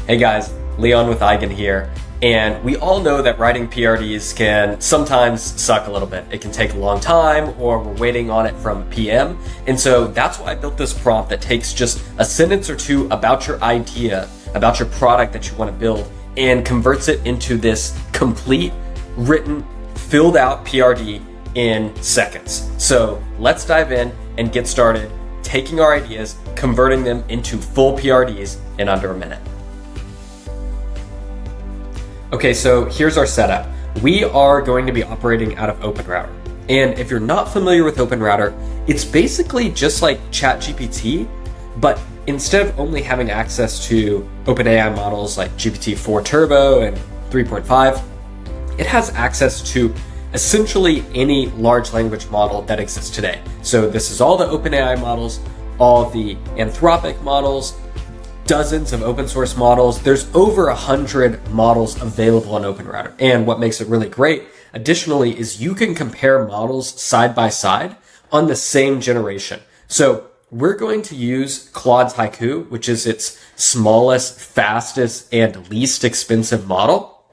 Hey guys, Leon with Eigen here, and we all know that writing PRDs can sometimes suck a little bit. It can take a long time, or we're waiting on it from PM, and so that's why I built this prompt that takes just a sentence or two about your idea, about your product that you want to build, and converts it into this complete, written, filled out PRD in seconds. So let's dive in and get started taking our ideas, converting them into full PRDs in under a minute. Okay, so here's our setup. We are going to be operating out of OpenRouter. And if you're not familiar with OpenRouter, it's basically just like ChatGPT, but instead of only having access to OpenAI models like GPT-4 Turbo and 3.5, it has access to essentially any large language model that exists today. So this is all the OpenAI models, all the Anthropic models, dozens of open source models. There's over 100 models available on OpenRouter. And what makes it really great, additionally, is you can compare models side by side on the same generation. So we're going to use Claude's Haiku, which is its smallest, fastest, and least expensive model.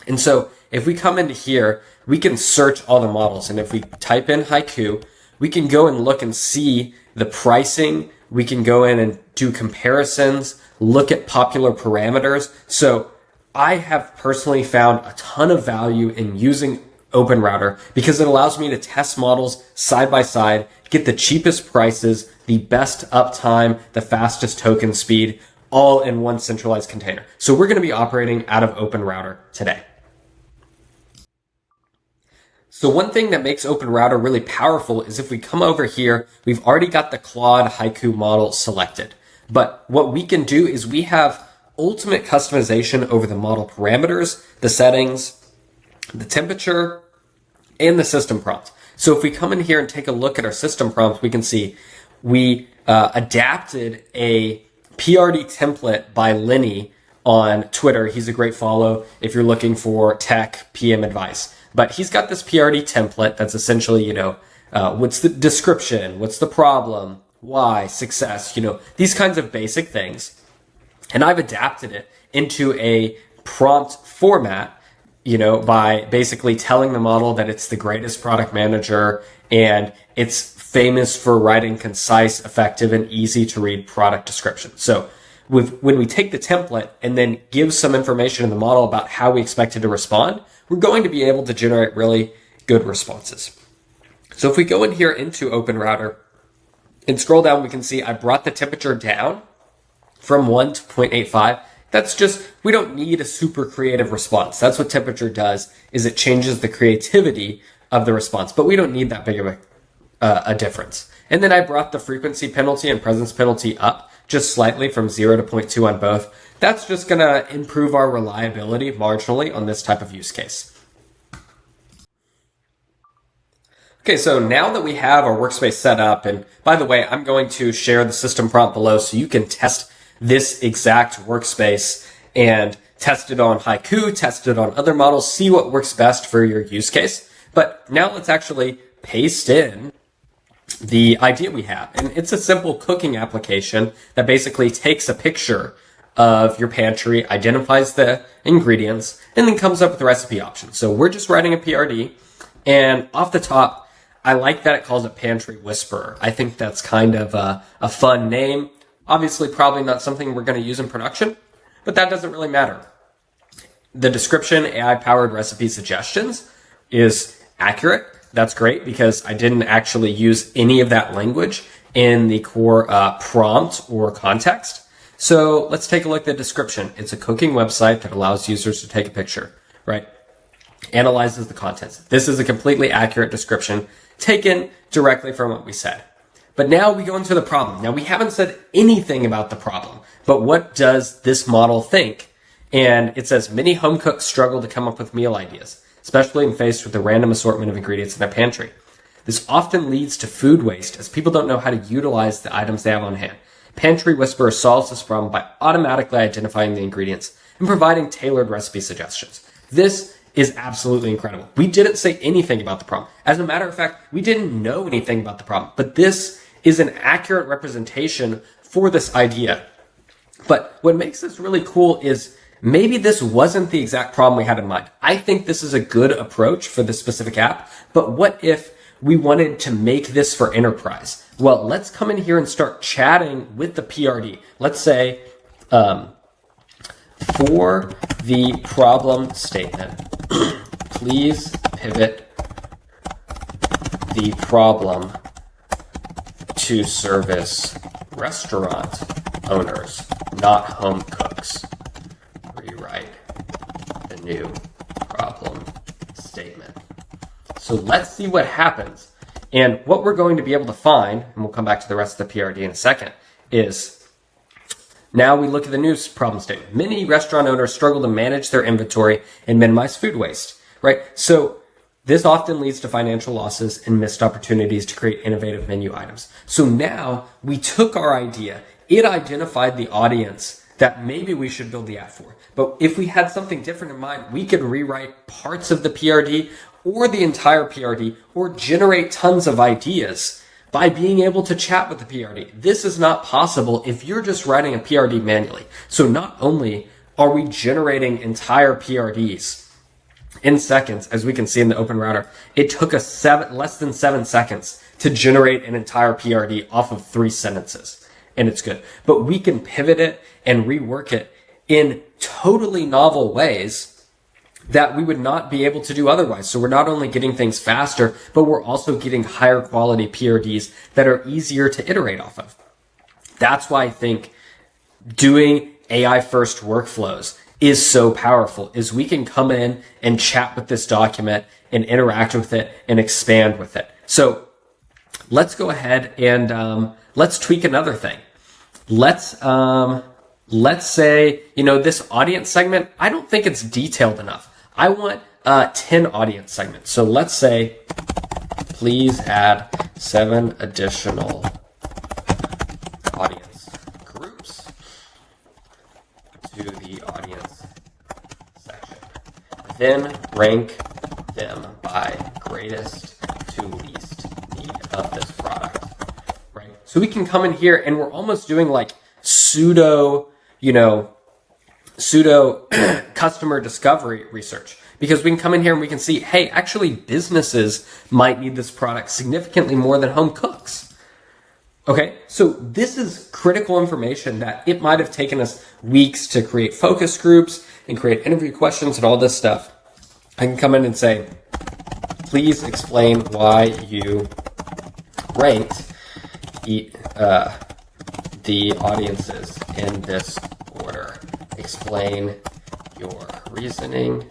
And so if we come into here, we can search all the models. And if we type in Haiku, we can go and look and see the pricing. We can go in and do comparisons, look at popular parameters. So I have personally found a ton of value in using OpenRouter because it allows me to test models side by side, get the cheapest prices, the best uptime, the fastest token speed, all in one centralized container. So we're going to be operating out of OpenRouter today. So one thing that makes OpenRouter really powerful is if we come over here, we've already got the Claude Haiku model selected. But what we can do is we have ultimate customization over the model parameters, the settings, the temperature, and the system prompt. So if we come in here and take a look at our system prompt, we can see we adapted a PRD template by Lenny on Twitter. He's a great follow if you're looking for tech PM advice. But he's got this PRD template that's essentially, what's the description? What's the problem? Why? Success? These kinds of basic things. And I've adapted it into a prompt format, by basically telling the model that it's the greatest product manager and it's famous for writing concise, effective, and easy to read product descriptions. So when we take the template and then give some information in the model about how we expect it to respond, we're going to be able to generate really good responses. So if we go in here into OpenRouter and scroll down, we can see I brought the temperature down from 1 to 0.85. That's just, we don't need a super creative response. That's what temperature does, is it changes the creativity of the response, but we don't need that big of a difference. And then I brought the frequency penalty and presence penalty up just slightly from 0 to 0.2 on both. That's just going to improve our reliability marginally on this type of use case. Okay, so now that we have our workspace set up, and by the way, I'm going to share the system prompt below so you can test this exact workspace and test it on Haiku, test it on other models, see what works best for your use case. But now let's actually paste in the idea we have. And it's a simple cooking application that basically takes a picture of your pantry, identifies the ingredients, and then comes up with the recipe options. So we're just writing a PRD, and off the top, I like that it calls it Pantry Whisperer. I think that's kind of a fun name. Obviously, probably not something we're going to use in production, but that doesn't really matter. The description, AI-powered recipe suggestions, is accurate. That's great because I didn't actually use any of that language in the core prompt or context. So let's take a look at the description. It's a cooking website that allows users to take a picture, right? Analyzes the contents. This is a completely accurate description taken directly from what we said. But now we go into the problem. Now we haven't said anything about the problem, but what does this model think? And it says many home cooks struggle to come up with meal ideas, especially when faced with a random assortment of ingredients in their pantry. This often leads to food waste as people don't know how to utilize the items they have on hand. Pantry Whisperer solves this problem by automatically identifying the ingredients and providing tailored recipe suggestions. This is absolutely incredible. We didn't say anything about the problem. As a matter of fact, we didn't know anything about the problem, but this is an accurate representation for this idea. But what makes this really cool is maybe this wasn't the exact problem we had in mind. I think this is a good approach for this specific app, but what if we wanted to make this for enterprise? Well, let's come in here and start chatting with the PRD. Let's say, for the problem statement, please pivot the problem to service restaurant owners, not home cooks. Rewrite the new problem statement. So let's see what happens. And what we're going to be able to find, and we'll come back to the rest of the PRD in a second, is now we look at the new problem statement. Many restaurant owners struggle to manage their inventory and minimize food waste, right? So this often leads to financial losses and missed opportunities to create innovative menu items. So now we took our idea, it identified the audience that maybe we should build the app for. But if we had something different in mind, we could rewrite parts of the PRD or the entire PRD or generate tons of ideas by being able to chat with the PRD. This is not possible if you're just writing a PRD manually. So not only are we generating entire PRDs in seconds, as we can see in the open router, it took us less than 7 seconds to generate an entire PRD off of 3 sentences. And it's good. But we can pivot it and rework it in totally novel ways that we would not be able to do otherwise. So we're not only getting things faster, but we're also getting higher quality PRDs that are easier to iterate off of. That's why I think doing AI first workflows is so powerful, is we can come in and chat with this document and interact with it and expand with it. So let's go ahead and let's tweak another thing. Let's say, this audience segment, I don't think it's detailed enough. I want 10 audience segments. So let's say, please add 7 additional audience groups to the audience section. Then rank them by greatest to least need of this product, right? So we can come in here and we're almost doing like pseudo customer discovery research, because we can come in here and we can see, hey, actually businesses might need this product significantly more than home cooks. Okay, so this is critical information that it might have taken us weeks to create focus groups and create interview questions and all this stuff. I can come in and say, please explain why you ranked the audiences in this order. Explain your reasoning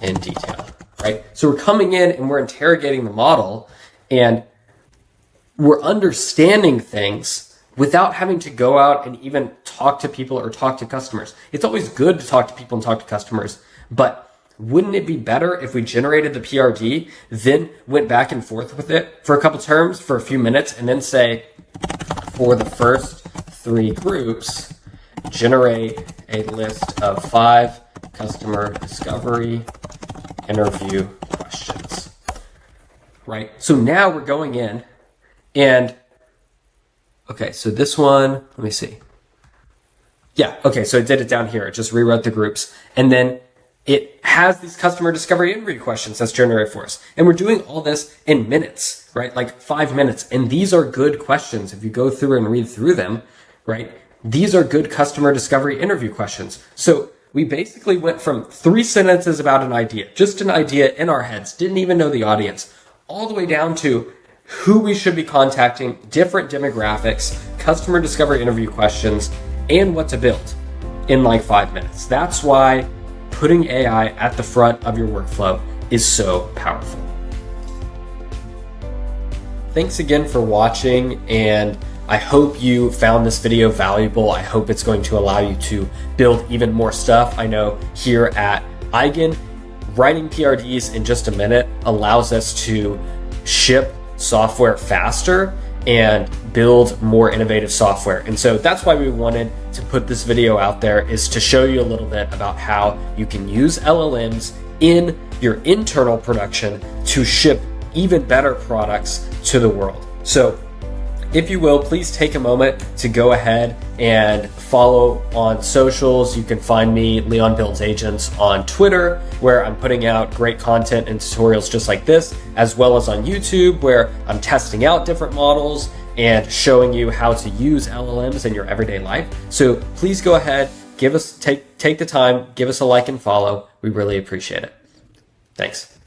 in detail, right? So we're coming in and we're interrogating the model and we're understanding things without having to go out and even talk to people or talk to customers. It's always good to talk to people and talk to customers, but wouldn't it be better if we generated the PRD, then went back and forth with it for a couple terms for a few minutes and then say, for the first 3 groups, generate a list of 5 customer discovery interview questions, right? So now we're going in and, okay, so this one, let me see. Yeah, okay, so I did it down here. It just rewrote the groups. And then it has these customer discovery interview questions that's generated for us. And we're doing all this in minutes, right? Like 5 minutes. And these are good questions. If you go through and read through them, right? These are good customer discovery interview questions. So we basically went from 3 sentences about an idea, just an idea in our heads, didn't even know the audience, all the way down to who we should be contacting, different demographics, customer discovery interview questions, and what to build in like 5 minutes. That's why putting AI at the front of your workflow is so powerful. Thanks again for watching, and I hope you found this video valuable. I hope it's going to allow you to build even more stuff. I know here at Eigen, writing PRDs in just a minute allows us to ship software faster and build more innovative software. And so that's why we wanted to put this video out there, is to show you a little bit about how you can use LLMs in your internal production to ship even better products to the world. So if you will, please take a moment to go ahead and follow on socials. You can find me, Leon Builds Agents, on Twitter, where I'm putting out great content and tutorials just like this, as well as on YouTube, where I'm testing out different models and showing you how to use LLMs in your everyday life. So please go ahead, take the time, give us a like and follow. We really appreciate it. Thanks.